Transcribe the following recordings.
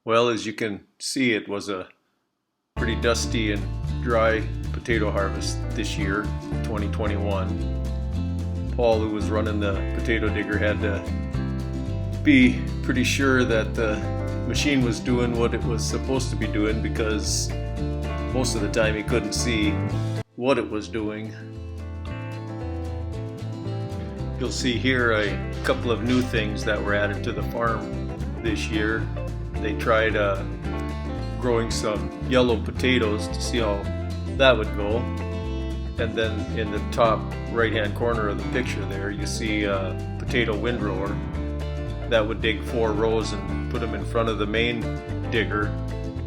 Well, as you can see, it was a pretty dusty and dry potato harvest this year, 2021. Paul, who was running the potato digger, had to be pretty sure that the machine was doing what it was supposed to be doing, because most of the time he couldn't see what it was doing. You'll see here a couple of new things that were added to the farm this year. They tried growing some yellow potatoes to see how that would go. And then in the top right hand corner of the picture there, you see a potato windrower that would dig 4 rows and put them in front of the main digger,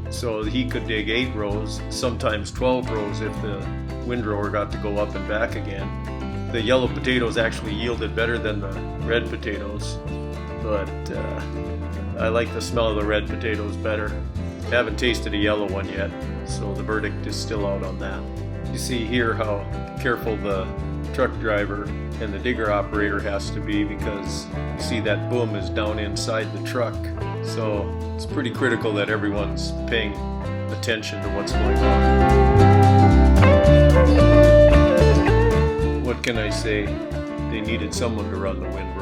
so he could dig 8 rows, sometimes 12 rows if the windrower got to go up and back again. The yellow potatoes actually yielded better than the red potatoes, but I like the smell of the red potatoes better. Haven't tasted a yellow one yet, so the verdict is still out on that. You see here how careful the truck driver and the digger operator has to be, because you see that boom is down inside the truck. So it's pretty critical that everyone's paying attention to what's going on. What can I say? They needed someone to run the window.